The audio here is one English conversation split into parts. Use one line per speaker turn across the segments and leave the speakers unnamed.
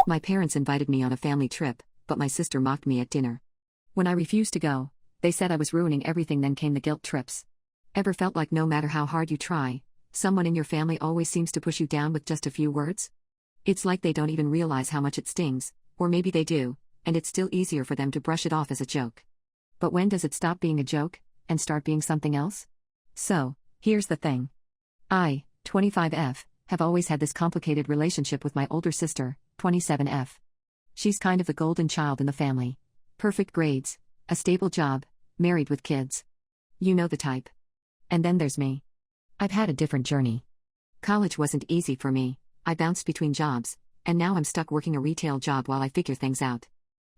My parents invited me on a family trip, but my sister mocked me at dinner. When I refused to go, they said I was ruining everything. Then came the guilt trips. Ever felt like no matter how hard you try, someone in your family always seems to push you down with just a few words? It's like they don't even realize how much it stings, or maybe they do, and it's still easier for them to brush it off as a joke. But when does it stop being a joke, and start being something else? So, here's the thing. I, 25F, have always had this complicated relationship with my older sister, 27F. She's kind of the golden child in the family. Perfect grades, a stable job, married with kids. You know the type. And then there's me. I've had a different journey. College wasn't easy for me. I bounced between jobs, and now I'm stuck working a retail job while I figure things out.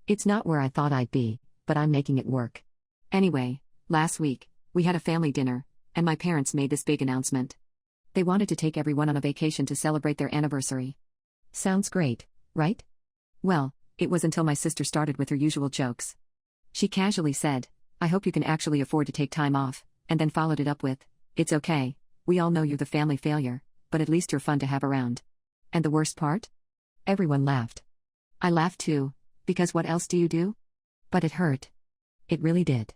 It's not where I thought I'd be, but I'm making it work. Anyway, last week, we had a family dinner, and my parents made this big announcement. They wanted to take everyone on a vacation to celebrate their anniversary. Sounds great, right? Well, it was until my sister started with her usual jokes. She casually said, "I hope you can actually afford to take time off," and then followed it up with, "It's okay, we all know you're the family failure, but at least you're fun to have around." And the worst part? Everyone laughed. I laughed too, because what else do you do? But it hurt. It really did.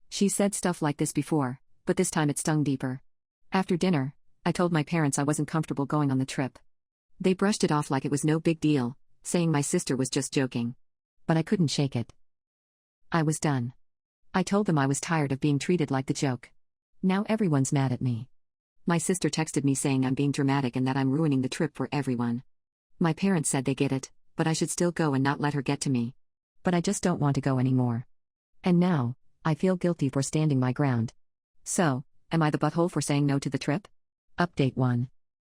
She said stuff like this before, but this time it stung deeper. After dinner, I told my parents I wasn't comfortable going on the trip. They brushed it off like it was no big deal, saying my sister was just joking. But I couldn't shake it. I was done. I told them I was tired of being treated like the joke. Now everyone's mad at me. My sister texted me saying I'm being dramatic and that I'm ruining the trip for everyone. My parents said they get it, but I should still go and not let her get to me. But I just don't want to go anymore. And now, I feel guilty for standing my ground. So, am I the butthole for saying no to the trip? Update 1.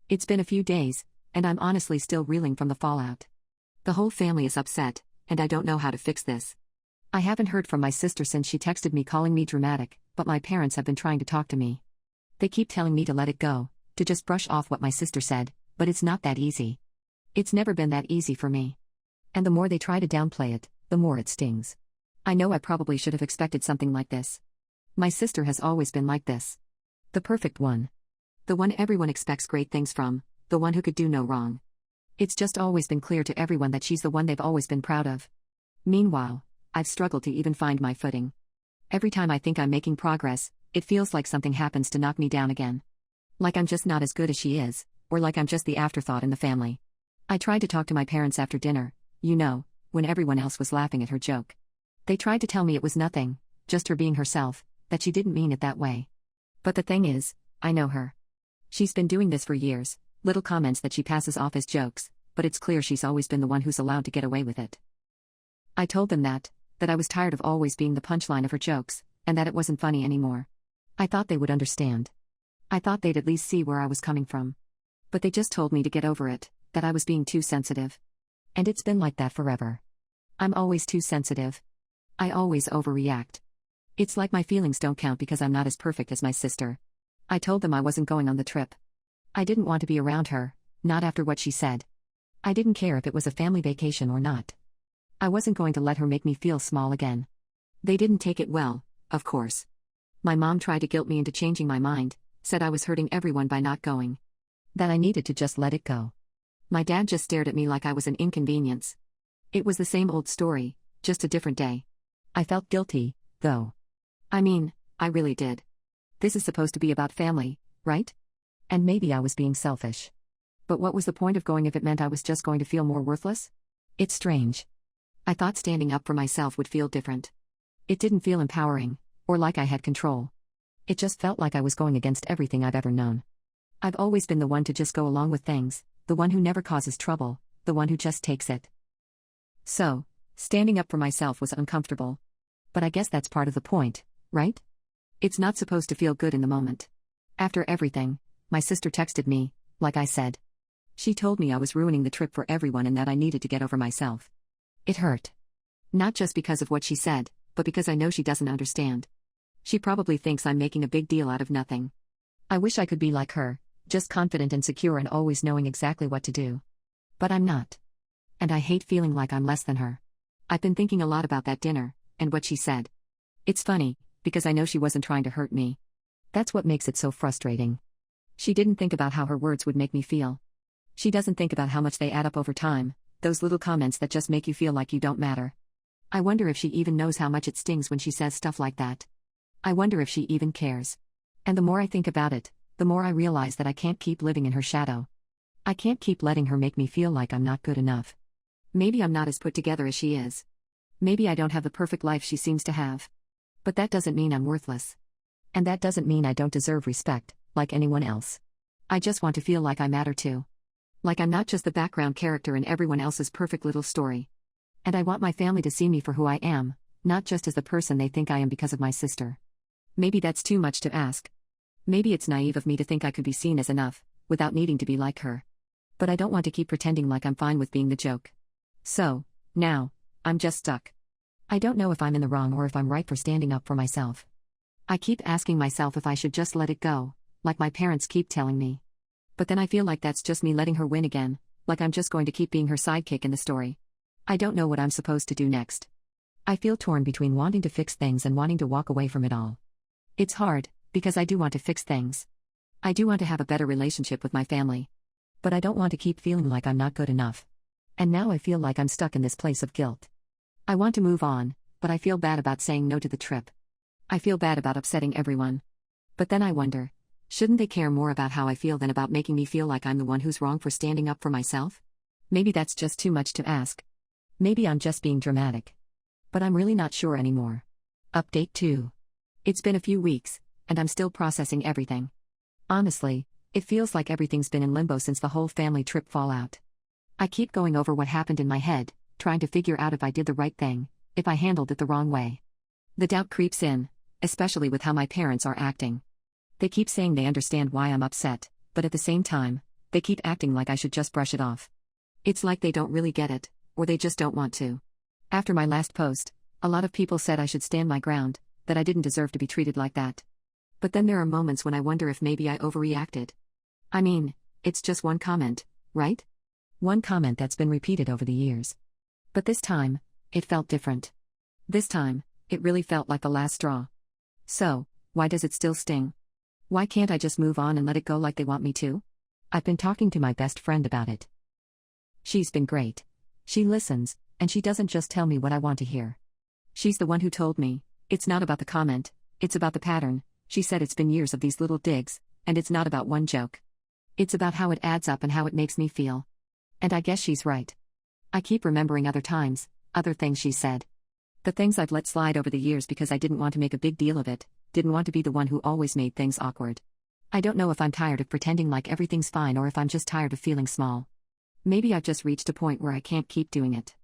It's been a few days, and I'm honestly still reeling from the fallout. The whole family is upset, and I don't know how to fix this. I haven't heard from my sister since she texted me calling me dramatic, but my parents have been trying to talk to me. They keep telling me to let it go, to just brush off what my sister said, but it's not that easy. It's never been that easy for me. And the more they try to downplay it, the more it stings. I know I probably should have expected something like this. My sister has always been like this. The perfect one. The one everyone expects great things from, the one who could do no wrong. It's just always been clear to everyone that she's the one they've always been proud of. Meanwhile, I've struggled to even find my footing. Every time I think I'm making progress, it feels like something happens to knock me down again. Like I'm just not as good as she is, or like I'm just the afterthought in the family. I tried to talk to my parents after dinner, when everyone else was laughing at her joke. They tried to tell me it was nothing, just her being herself, that she didn't mean it that way. But the thing is, I know her. She's been doing this for years, little comments that she passes off as jokes, but it's clear she's always been the one who's allowed to get away with it. I told them that I was tired of always being the punchline of her jokes, and that it wasn't funny anymore. I thought they would understand. I thought they'd at least see where I was coming from. But they just told me to get over it, that I was being too sensitive. And it's been like that forever. I'm always too sensitive. I always overreact. It's like my feelings don't count because I'm not as perfect as my sister. I told them I wasn't going on the trip. I didn't want to be around her, not after what she said. I didn't care if it was a family vacation or not. I wasn't going to let her make me feel small again. They didn't take it well, of course. My mom tried to guilt me into changing my mind, said I was hurting everyone by not going. That I needed to just let it go. My dad just stared at me like I was an inconvenience. It was the same old story, just a different day. I felt guilty, though. I mean, I really did. This is supposed to be about family, right? And maybe I was being selfish. But what was the point of going if it meant I was just going to feel more worthless? It's strange. I thought standing up for myself would feel different. It didn't feel empowering, or like I had control. It just felt like I was going against everything I've ever known. I've always been the one to just go along with things, the one who never causes trouble, the one who just takes it. So, standing up for myself was uncomfortable. But I guess that's part of the point, right? It's not supposed to feel good in the moment. After everything, my sister texted me, like I said. She told me I was ruining the trip for everyone and that I needed to get over myself. It hurt. Not just because of what she said, but because I know she doesn't understand. She probably thinks I'm making a big deal out of nothing. I wish I could be like her, just confident and secure and always knowing exactly what to do. But I'm not. And I hate feeling like I'm less than her. I've been thinking a lot about that dinner, and what she said. It's funny, because I know she wasn't trying to hurt me. That's what makes it so frustrating. She didn't think about how her words would make me feel. She doesn't think about how much they add up over time, Those little comments that just make you feel like you don't matter. I wonder if she even knows how much it stings when she says stuff like that. I wonder if she even cares. And the more I think about it, the more I realize that I can't keep living in her shadow. I can't keep letting her make me feel like I'm not good enough. Maybe I'm not as put together as she is. Maybe I don't have the perfect life she seems to have. But that doesn't mean I'm worthless. And that doesn't mean I don't deserve respect, like anyone else. I just want to feel like I matter too. Like I'm not just the background character in everyone else's perfect little story. And I want my family to see me for who I am, not just as the person they think I am because of my sister. Maybe that's too much to ask. Maybe it's naive of me to think I could be seen as enough, without needing to be like her. But I don't want to keep pretending like I'm fine with being the joke. So, now, I'm just stuck. I don't know if I'm in the wrong or if I'm right for standing up for myself. I keep asking myself if I should just let it go, like my parents keep telling me. But then I feel like that's just me letting her win again, like I'm just going to keep being her sidekick in the story. I don't know what I'm supposed to do next. I feel torn between wanting to fix things and wanting to walk away from it all. It's hard, because I do want to fix things. I do want to have a better relationship with my family. But I don't want to keep feeling like I'm not good enough. And now I feel like I'm stuck in this place of guilt. I want to move on, but I feel bad about saying no to the trip. I feel bad about upsetting everyone. But then I wonder, shouldn't they care more about how I feel than about making me feel like I'm the one who's wrong for standing up for myself? Maybe that's just too much to ask. Maybe I'm just being dramatic. But I'm really not sure anymore. Update 2. It's been a few weeks, and I'm still processing everything. Honestly, it feels like everything's been in limbo since the whole family trip fallout. I keep going over what happened in my head, trying to figure out if I did the right thing, if I handled it the wrong way. The doubt creeps in, especially with how my parents are acting. They keep saying they understand why I'm upset, but at the same time, they keep acting like I should just brush it off. It's like they don't really get it, or they just don't want to. After my last post, a lot of people said I should stand my ground, that I didn't deserve to be treated like that. But then there are moments when I wonder if maybe I overreacted. I mean, it's just one comment, right? One comment that's been repeated over the years. But this time, it felt different. This time, it really felt like the last straw. So, why does it still sting? Why can't I just move on and let it go like they want me to? I've been talking to my best friend about it. She's been great. She listens, and she doesn't just tell me what I want to hear. She's the one who told me, it's not about the comment, it's about the pattern. She said it's been years of these little digs, and it's not about one joke. It's about how it adds up and how it makes me feel. And I guess she's right. I keep remembering other times, other things she said. The things I've let slide over the years because I didn't want to make a big deal of it, didn't want to be the one who always made things awkward. I don't know if I'm tired of pretending like everything's fine or if I'm just tired of feeling small. Maybe I've just reached a point where I can't keep doing it.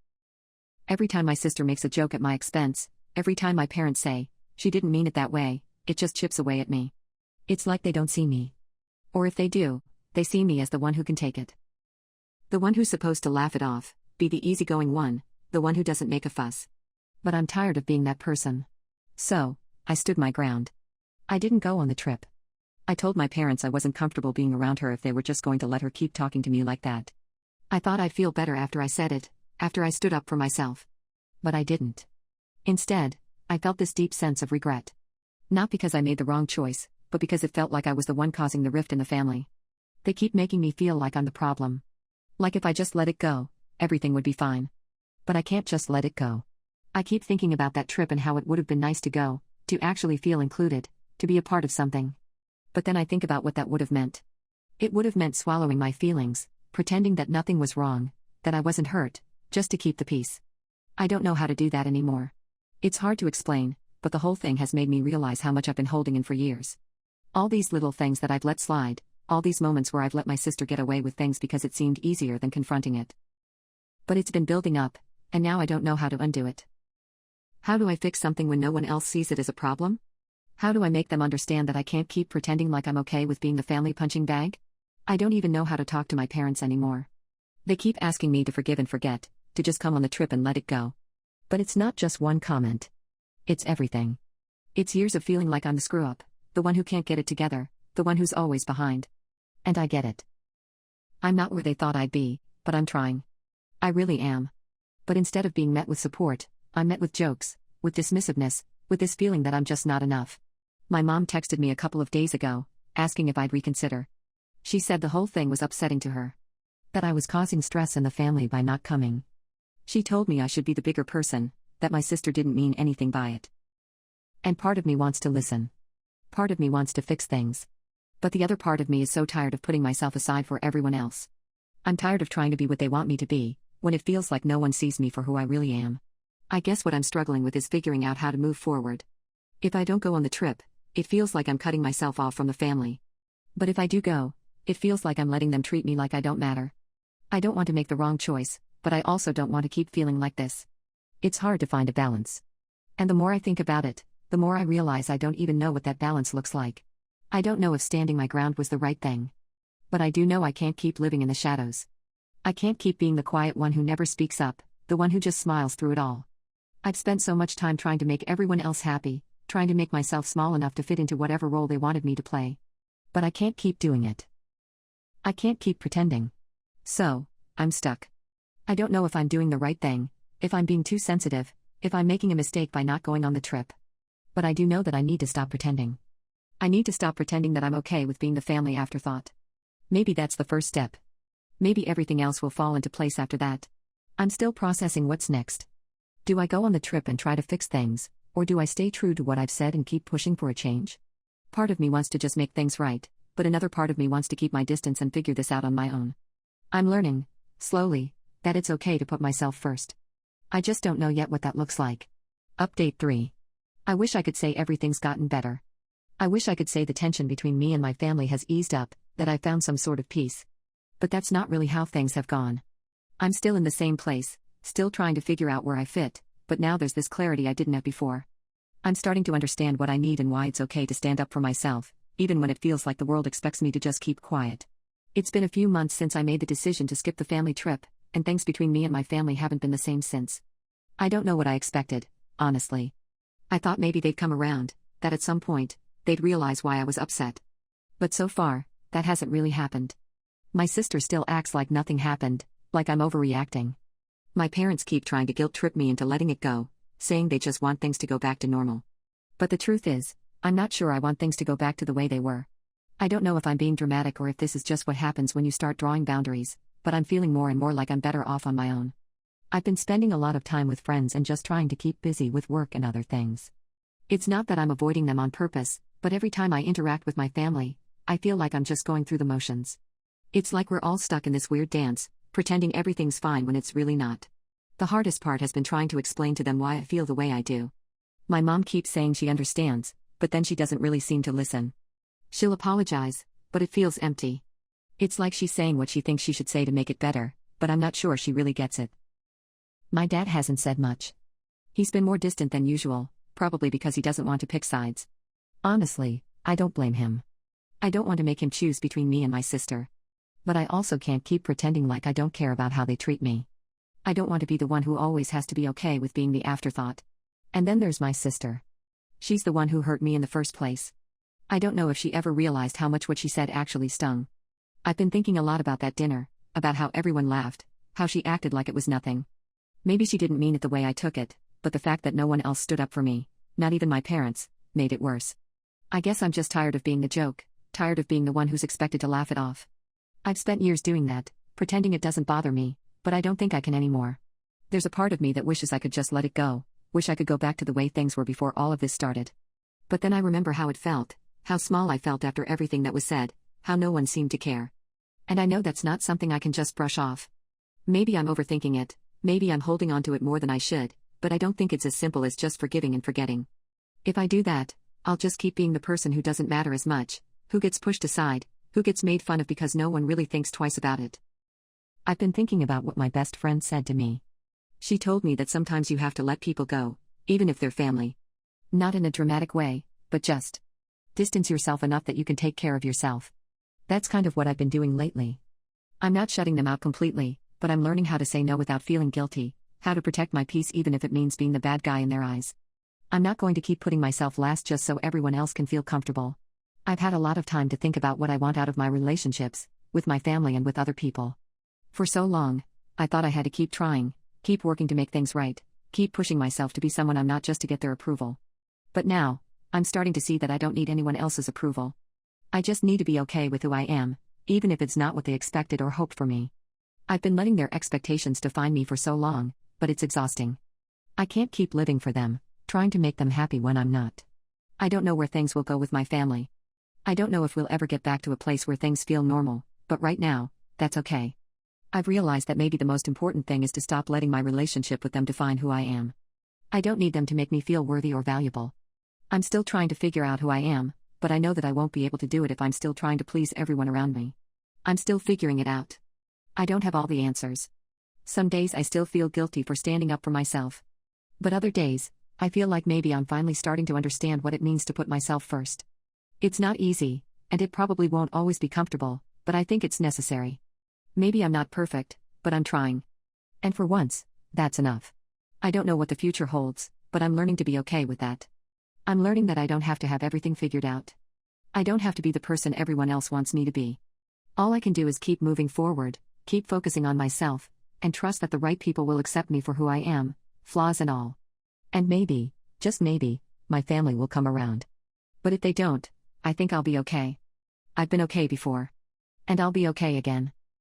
Every time my sister makes a joke at my expense, every time my parents say, she didn't mean it that way, it just chips away at me. It's like they don't see me. Or if they do, they see me as the one who can take it. The one who's supposed to laugh it off, be the easygoing one, the one who doesn't make a fuss. But I'm tired of being that person. So, I stood my ground. I didn't go on the trip. I told my parents I wasn't comfortable being around her if they were just going to let her keep talking to me like that. I thought I'd feel better after I said it, after I stood up for myself. But I didn't. Instead, I felt this deep sense of regret. Not because I made the wrong choice, but because it felt like I was the one causing the rift in the family. They keep making me feel like I'm the problem. Like if I just let it go, everything would be fine. But I can't just let it go. I keep thinking about that trip and how it would have been nice to go, to actually feel included, to be a part of something. But then I think about what that would have meant. It would have meant swallowing my feelings, pretending that nothing was wrong, that I wasn't hurt, just to keep the peace. I don't know how to do that anymore. It's hard to explain, but the whole thing has made me realize how much I've been holding in for years. All these little things that I've let slide, all these moments where I've let my sister get away with things because it seemed easier than confronting it. But it's been building up, and now I don't know how to undo it. How do I fix something when no one else sees it as a problem? How do I make them understand that I can't keep pretending like I'm okay with being the family punching bag? I don't even know how to talk to my parents anymore. They keep asking me to forgive and forget, to just come on the trip and let it go. But it's not just one comment. It's everything. It's years of feeling like I'm the screw-up, the one who can't get it together, the one who's always behind. And I get it. I'm not where they thought I'd be, but I'm trying. I really am. But instead of being met with support, I'm met with jokes, with dismissiveness, with this feeling that I'm just not enough. My mom texted me a couple of days ago, asking if I'd reconsider. She said the whole thing was upsetting to her. That I was causing stress in the family by not coming. She told me I should be the bigger person, that my sister didn't mean anything by it. And part of me wants to listen. Part of me wants to fix things. But the other part of me is so tired of putting myself aside for everyone else. I'm tired of trying to be what they want me to be, when it feels like no one sees me for who I really am. I guess what I'm struggling with is figuring out how to move forward. If I don't go on the trip, it feels like I'm cutting myself off from the family. But if I do go, it feels like I'm letting them treat me like I don't matter. I don't want to make the wrong choice, but I also don't want to keep feeling like this. It's hard to find a balance. And the more I think about it, the more I realize I don't even know what that balance looks like. I don't know if standing my ground was the right thing. But I do know I can't keep living in the shadows. I can't keep being the quiet one who never speaks up, the one who just smiles through it all. I've spent so much time trying to make everyone else happy, trying to make myself small enough to fit into whatever role they wanted me to play. But I can't keep doing it. I can't keep pretending. So, I'm stuck. I don't know if I'm doing the right thing, if I'm being too sensitive, if I'm making a mistake by not going on the trip. But I do know that I need to stop pretending. I need to stop pretending that I'm okay with being the family afterthought. Maybe that's the first step. Maybe everything else will fall into place after that. I'm still processing what's next. Do I go on the trip and try to fix things, or do I stay true to what I've said and keep pushing for a change? Part of me wants to just make things right, but another part of me wants to keep my distance and figure this out on my own. I'm learning, slowly, that it's okay to put myself first. I just don't know yet what that looks like. Update 3. I wish I could say everything's gotten better. I wish I could say the tension between me and my family has eased up, that I found some sort of peace. But that's not really how things have gone. I'm still in the same place, still trying to figure out where I fit, but now there's this clarity I didn't have before. I'm starting to understand what I need and why it's okay to stand up for myself, even when it feels like the world expects me to just keep quiet. It's been a few months since I made the decision to skip the family trip, and things between me and my family haven't been the same since. I don't know what I expected, honestly. I thought maybe they'd come around, that at some point, they'd realize why I was upset. But so far, that hasn't really happened. My sister still acts like nothing happened, like I'm overreacting. My parents keep trying to guilt-trip me into letting it go, saying they just want things to go back to normal. But the truth is, I'm not sure I want things to go back to the way they were. I don't know if I'm being dramatic or if this is just what happens when you start drawing boundaries, but I'm feeling more and more like I'm better off on my own. I've been spending a lot of time with friends and just trying to keep busy with work and other things. It's not that I'm avoiding them on purpose, but every time I interact with my family, I feel like I'm just going through the motions. It's like we're all stuck in this weird dance, pretending everything's fine when it's really not. The hardest part has been trying to explain to them why I feel the way I do. My mom keeps saying she understands, but then she doesn't really seem to listen. She'll apologize, but it feels empty. It's like she's saying what she thinks she should say to make it better, but I'm not sure she really gets it. My dad hasn't said much. He's been more distant than usual, probably because he doesn't want to pick sides. Honestly, I don't blame him. I don't want to make him choose between me and my sister. But I also can't keep pretending like I don't care about how they treat me. I don't want to be the one who always has to be okay with being the afterthought. And then there's my sister. She's the one who hurt me in the first place. I don't know if she ever realized how much what she said actually stung. I've been thinking a lot about that dinner, about how everyone laughed, how she acted like it was nothing. Maybe she didn't mean it the way I took it, but the fact that no one else stood up for me, not even my parents, made it worse. I guess I'm just tired of being the joke, tired of being the one who's expected to laugh it off. I've spent years doing that, pretending it doesn't bother me, but I don't think I can anymore. There's a part of me that wishes I could just let it go, wish I could go back to the way things were before all of this started. But then I remember how it felt, how small I felt after everything that was said, how no one seemed to care. And I know that's not something I can just brush off. Maybe I'm overthinking it, maybe I'm holding on to it more than I should, but I don't think it's as simple as just forgiving and forgetting. If I do that, I'll just keep being the person who doesn't matter as much, who gets pushed aside, who gets made fun of because no one really thinks twice about it. I've been thinking about what my best friend said to me. She told me that sometimes you have to let people go, even if they're family. Not in a dramatic way, but just distance yourself enough that you can take care of yourself. That's kind of what I've been doing lately. I'm not shutting them out completely, but I'm learning how to say no without feeling guilty, how to protect my peace even if it means being the bad guy in their eyes. I'm not going to keep putting myself last just so everyone else can feel comfortable. I've had a lot of time to think about what I want out of my relationships, with my family and with other people. For so long, I thought I had to keep trying, keep working to make things right, keep pushing myself to be someone I'm not just to get their approval. But now, I'm starting to see that I don't need anyone else's approval. I just need to be okay with who I am, even if it's not what they expected or hoped for me. I've been letting their expectations define me for so long, but it's exhausting. I can't keep living for them, trying to make them happy when I'm not. I don't know where things will go with my family. I don't know if we'll ever get back to a place where things feel normal, but right now, that's okay. I've realized that maybe the most important thing is to stop letting my relationship with them define who I am. I don't need them to make me feel worthy or valuable. I'm still trying to figure out who I am, but I know that I won't be able to do it if I'm still trying to please everyone around me. I'm still figuring it out. I don't have all the answers. Some days I still feel guilty for standing up for myself. But other days, I feel like maybe I'm finally starting to understand what it means to put myself first. It's not easy, and it probably won't always be comfortable, but I think it's necessary. Maybe I'm not perfect, but I'm trying. And for once, that's enough. I don't know what the future holds, but I'm learning to be okay with that. I'm learning that I don't have to have everything figured out. I don't have to be the person everyone else wants me to be. All I can do is keep moving forward, keep focusing on myself, and trust that the right people will accept me for who I am, flaws and all. And maybe, just maybe, my family will come around. But if they don't, I think I'll be okay. I've been okay before. And I'll be okay again.